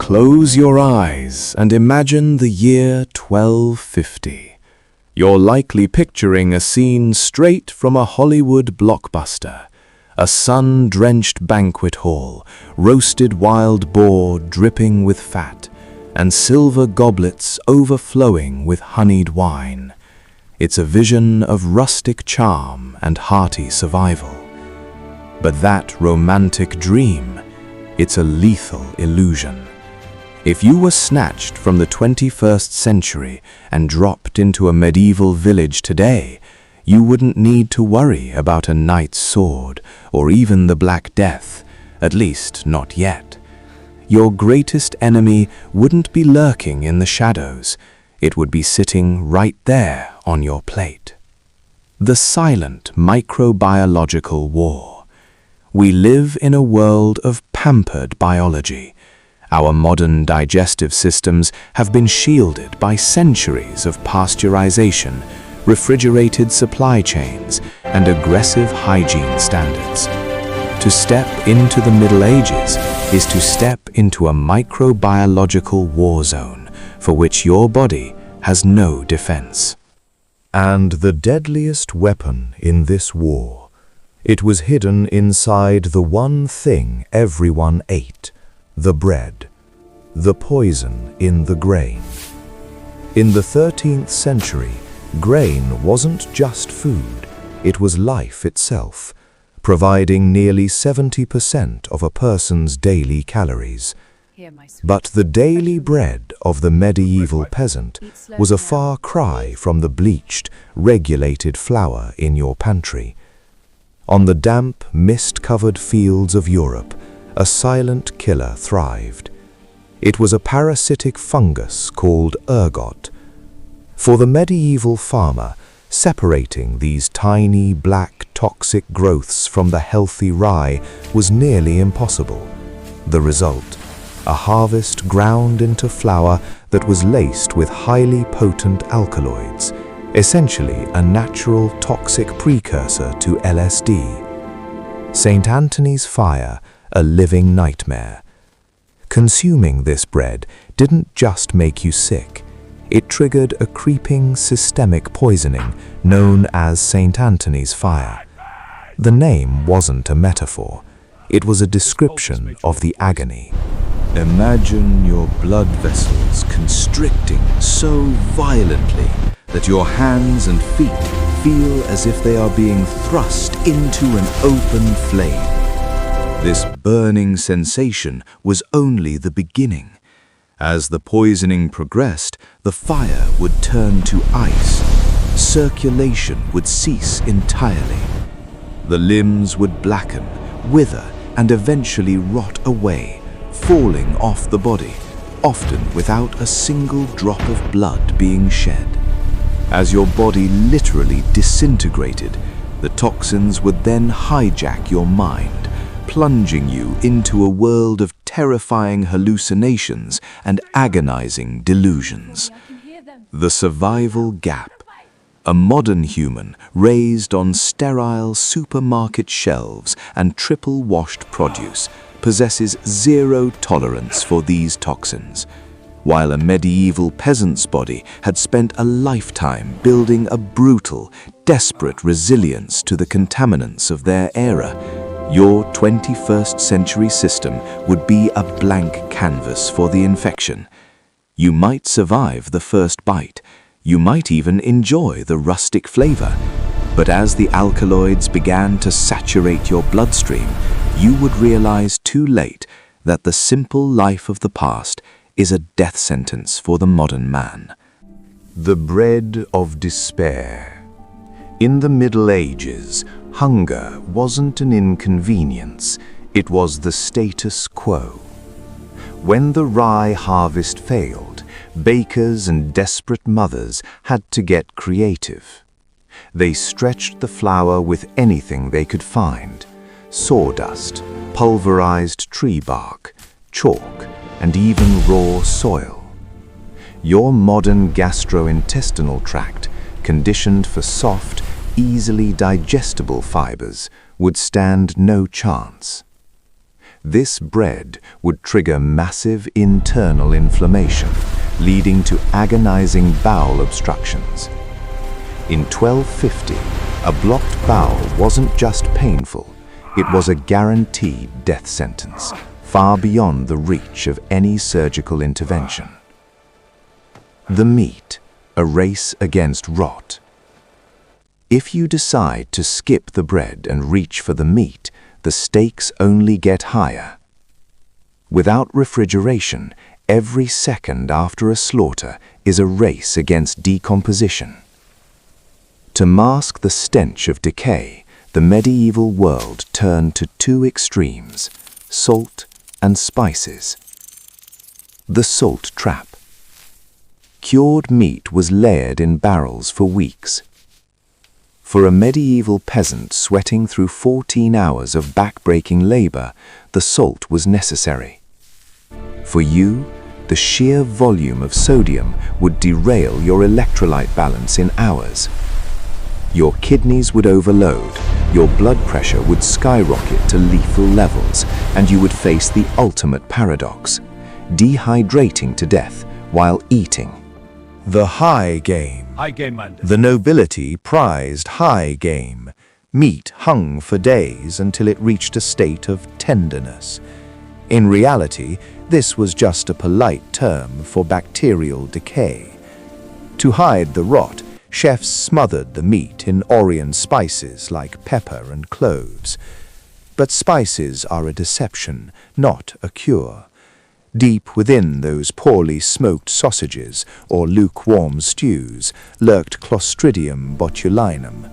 Close your eyes and imagine the year 1250. You're likely picturing a scene straight from a Hollywood blockbuster. A sun-drenched banquet hall, roasted wild boar dripping with fat, and silver goblets overflowing with honeyed wine. It's a vision of rustic charm and hearty survival. But that romantic dream, it's a lethal illusion. If you were snatched from the 21st century and dropped into a medieval village today, you wouldn't need to worry about a knight's sword or even the Black Death, at least not yet. Your greatest enemy wouldn't be lurking in the shadows. It would be sitting right there on your plate. The silent microbiological war. We live in a world of pampered biology. Our modern digestive systems have been shielded by centuries of pasteurization, refrigerated supply chains, and aggressive hygiene standards. To step into the Middle Ages is to step into a microbiological war zone for which your body has no defense. And the deadliest weapon in this war, it was hidden inside the one thing everyone ate, the bread, the poison in the grain. In the 13th century, grain wasn't just food, it was life itself, providing nearly 70% of a person's daily calories. But the daily bread of the medieval peasant was a far cry from the bleached, regulated flour in your pantry. On the damp, mist-covered fields of Europe, a silent killer thrived. It was a parasitic fungus called ergot. For the medieval farmer, separating these tiny, black, toxic growths from the healthy rye was nearly impossible. The result, a harvest ground into flour that was laced with highly potent alkaloids, essentially a natural toxic precursor to LSD. St. Anthony's fire, a living nightmare. Consuming this bread didn't just make you sick. It triggered a creeping systemic poisoning known as St. Anthony's fire. The name wasn't a metaphor. It was a description of the agony. Imagine your blood vessels constricting so violently that your hands and feet feel as if they are being thrust into an open flame. This burning sensation was only the beginning. As the poisoning progressed, the fire would turn to ice. Circulation would cease entirely. The limbs would blacken, wither, and eventually rot away, falling off the body, often without a single drop of blood being shed. As your body literally disintegrated, the toxins would then hijack your mind, plunging you into a world of terrifying hallucinations and agonizing delusions. The survival gap. A modern human raised on sterile supermarket shelves and triple-washed produce possesses zero tolerance for these toxins, while a medieval peasant's body had spent a lifetime building a brutal, desperate resilience to the contaminants of their era. Your 21st century system would be a blank canvas for the infection. You might survive the first bite. You might even enjoy the rustic flavor. But as the alkaloids began to saturate your bloodstream, you would realize too late that the simple life of the past is a death sentence for the modern man. The bread of despair. In the Middle Ages, hunger wasn't an inconvenience, it was the status quo. When the rye harvest failed, bakers and desperate mothers had to get creative. They stretched the flour with anything they could find: sawdust, pulverized tree bark, chalk, and even raw soil. Your modern gastrointestinal tract, conditioned for soft, easily digestible fibers, would stand no chance. This bread would trigger massive internal inflammation, leading to agonizing bowel obstructions. In 1250, a blocked bowel wasn't just painful, it was a guaranteed death sentence, far beyond the reach of any surgical intervention. The meat, a race against rot. If you decide to skip the bread and reach for the meat, the stakes only get higher. Without refrigeration, every second after a slaughter is a race against decomposition. To mask the stench of decay, the medieval world turned to two extremes, salt and spices. The salt trap. Cured meat was layered in barrels for weeks. For a medieval peasant sweating through 14 hours of back-breaking labor, the salt was necessary. For you, the sheer volume of sodium would derail your electrolyte balance in hours. Your kidneys would overload, your blood pressure would skyrocket to lethal levels, and you would face the ultimate paradox, dehydrating to death while eating. The high game. High game, man. The nobility prized high game. Meat hung for days until it reached a state of tenderness. In reality, this was just a polite term for bacterial decay. To hide the rot, chefs smothered the meat in Orient spices like pepper and cloves. But spices are a deception, not a cure. Deep within those poorly smoked sausages or lukewarm stews lurked Clostridium botulinum.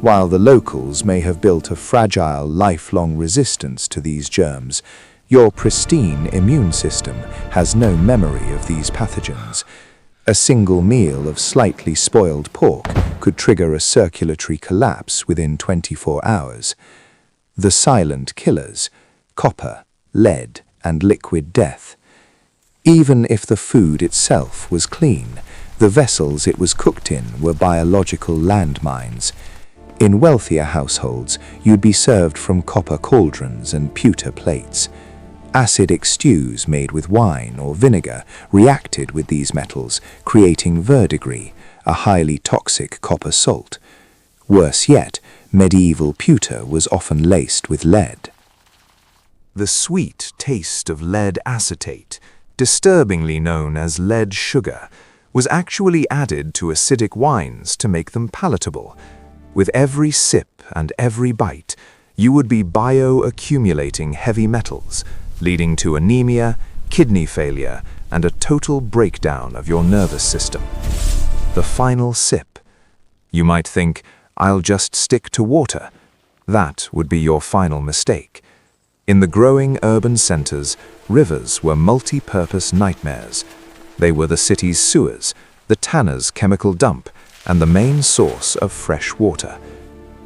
While the locals may have built a fragile, lifelong resistance to these germs, your pristine immune system has no memory of these pathogens. A single meal of slightly spoiled pork could trigger a circulatory collapse within 24 hours. The silent killers, copper, lead, and liquid death. Even if the food itself was clean, the vessels it was cooked in were biological landmines. In wealthier households, you'd be served from copper cauldrons and pewter plates. Acidic stews made with wine or vinegar reacted with these metals, creating verdigris, a highly toxic copper salt. Worse yet, medieval pewter was often laced with lead. The sweet taste of lead acetate, disturbingly known as lead sugar, was actually added to acidic wines to make them palatable. With every sip and every bite, you would be bioaccumulating heavy metals, leading to anemia, kidney failure, and a total breakdown of your nervous system. The final sip. You might think, I'll just stick to water. That would be your final mistake. In the growing urban centers, rivers were multi-purpose nightmares. They were the city's sewers, the tanner's chemical dump, and the main source of fresh water.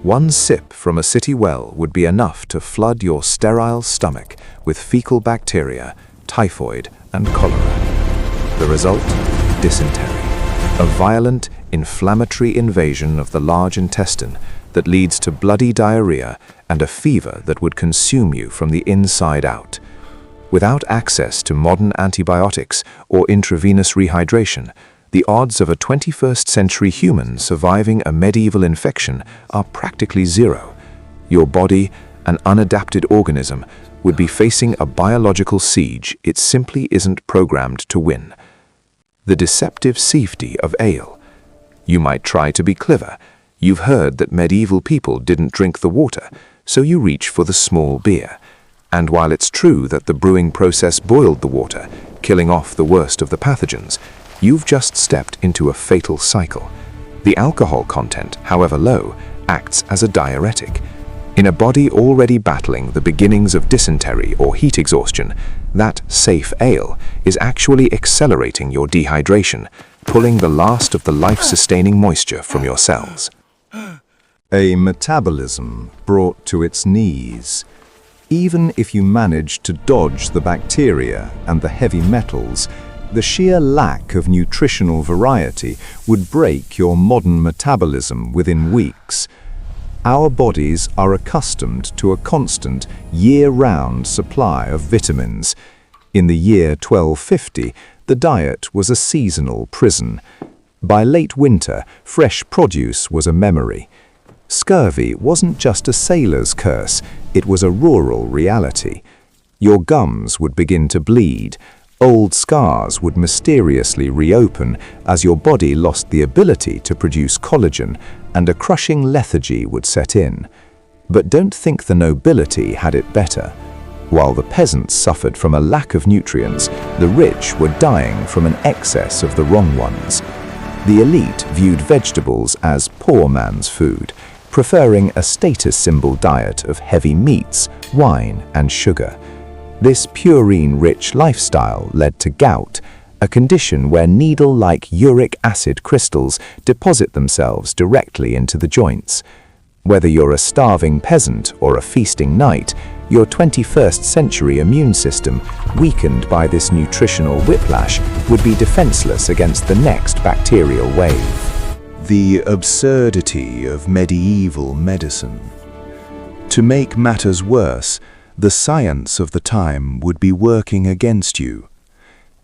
One sip from a city well would be enough to flood your sterile stomach with fecal bacteria, typhoid, and cholera. The result? Dysentery. A violent, inflammatory invasion of the large intestine that leads to bloody diarrhea and a fever that would consume you from the inside out. Without access to modern antibiotics or intravenous rehydration, the odds of a 21st century human surviving a medieval infection are practically zero. Your body, an unadapted organism, would be facing a biological siege it simply isn't programmed to win. The deceptive safety of ale. You might try to be clever. You've heard that medieval people didn't drink the water, so you reach for the small beer. And while it's true that the brewing process boiled the water, killing off the worst of the pathogens, you've just stepped into a fatal cycle. The alcohol content, however low, acts as a diuretic. In a body already battling the beginnings of dysentery or heat exhaustion, that safe ale is actually accelerating your dehydration, pulling the last of the life-sustaining moisture from your cells. A metabolism brought to its knees. Even if you manage to dodge the bacteria and the heavy metals, the sheer lack of nutritional variety would break your modern metabolism within weeks. Our bodies are accustomed to a constant, year-round supply of vitamins. In the year 1250, the diet was a seasonal prison. By late winter, fresh produce was a memory. Scurvy wasn't just a sailor's curse, it was a rural reality. Your gums would begin to bleed. Old scars would mysteriously reopen as your body lost the ability to produce collagen, and a crushing lethargy would set in. But don't think the nobility had it better. While the peasants suffered from a lack of nutrients, the rich were dying from an excess of the wrong ones. The elite viewed vegetables as poor man's food, preferring a status symbol diet of heavy meats, wine, and sugar. This purine-rich lifestyle led to gout, a condition where needle-like uric acid crystals deposit themselves directly into the joints. Whether you're a starving peasant or a feasting knight, your 21st century immune system, weakened by this nutritional whiplash, would be defenseless against the next bacterial wave. The absurdity of medieval medicine. To make matters worse, the science of the time would be working against you.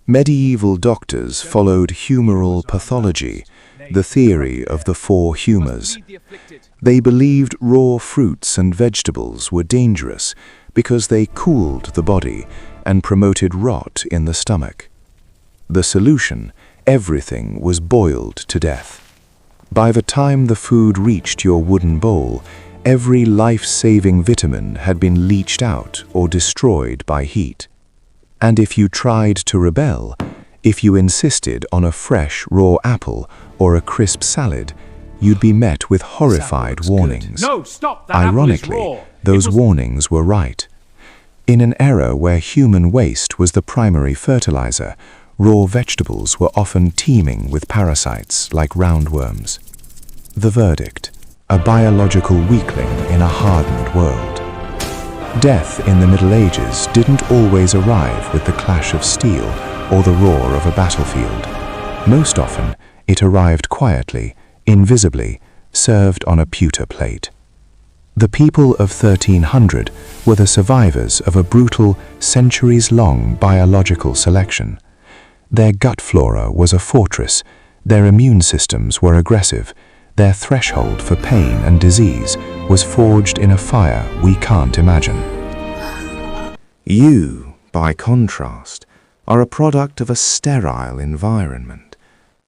Medieval doctors followed humoral pathology, the theory of the four humors. They believed raw fruits and vegetables were dangerous because they cooled the body and promoted rot in the stomach. The solution: everything was boiled to death. By the time the food reached your wooden bowl, every life-saving vitamin had been leached out or destroyed by heat. And if you tried to rebel, if you insisted on a fresh raw apple or a crisp salad, you'd be met with horrified warnings. No, stop! That Ironically, apple is raw. those warnings were right. In an era where human waste was the primary fertilizer, raw vegetables were often teeming with parasites like roundworms. The verdict: a biological weakling in a hardened world. Death in the Middle Ages didn't always arrive with the clash of steel or the roar of a battlefield. Most often, it arrived quietly, invisibly, served on a pewter plate. The people of 1300 were the survivors of a brutal, centuries-long biological selection. Their gut flora was a fortress, their immune systems were aggressive, their threshold for pain and disease was forged in a fire we can't imagine. You, by contrast, are a product of a sterile environment,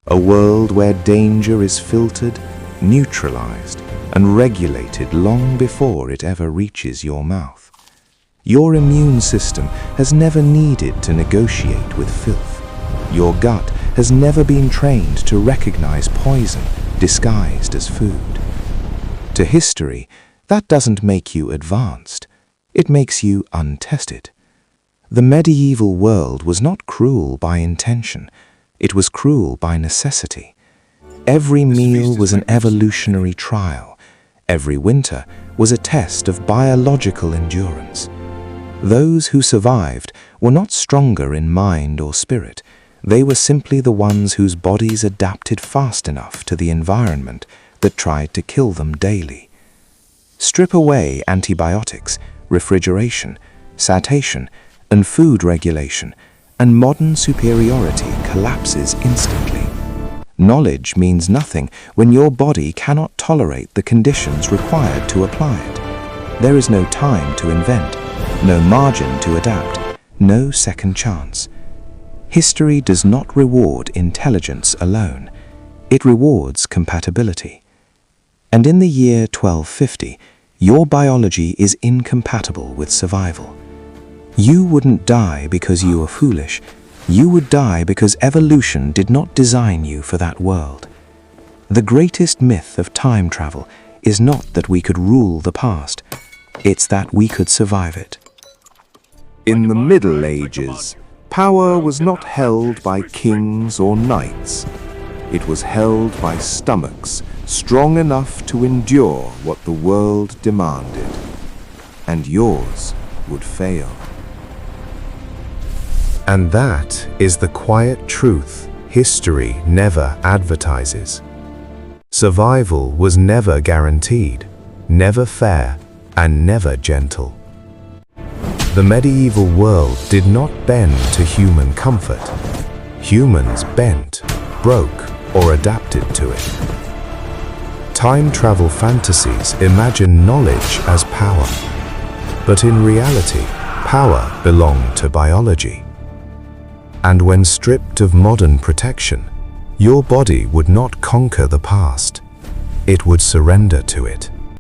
a world where danger is filtered, neutralized, and regulated long before it ever reaches your mouth. Your immune system has never needed to negotiate with filth. Your gut has never been trained to recognize poison disguised as food. To history, that doesn't make you advanced. It makes you untested. The medieval world was not cruel by intention. It was cruel by necessity. Every meal was an evolutionary trial. Every winter was a test of biological endurance. Those who survived were not stronger in mind or spirit. They were simply the ones whose bodies adapted fast enough to the environment that tried to kill them daily. Strip away antibiotics, refrigeration, sanitation, and food regulation, and modern superiority collapses instantly. Knowledge means nothing when your body cannot tolerate the conditions required to apply it. There is no time to invent, no margin to adapt, no second chance. History does not reward intelligence alone. It rewards compatibility. And in the year 1250, your biology is incompatible with survival. You wouldn't die because you were foolish. You would die because evolution did not design you for that world. The greatest myth of time travel is not that we could rule the past. It's that we could survive it. In the Middle Ages, power was not held by kings or knights. It was held by stomachs strong enough to endure what the world demanded. And yours would fail. And that is the quiet truth history never advertises. Survival was never guaranteed. never fair, and never gentle. The medieval world did not bend to human comfort. Humans bent, broke, or adapted to it. Time travel fantasies imagine knowledge as power, but in reality, power belonged to biology. And when stripped of modern protection, your body would not conquer the past. It would surrender to it.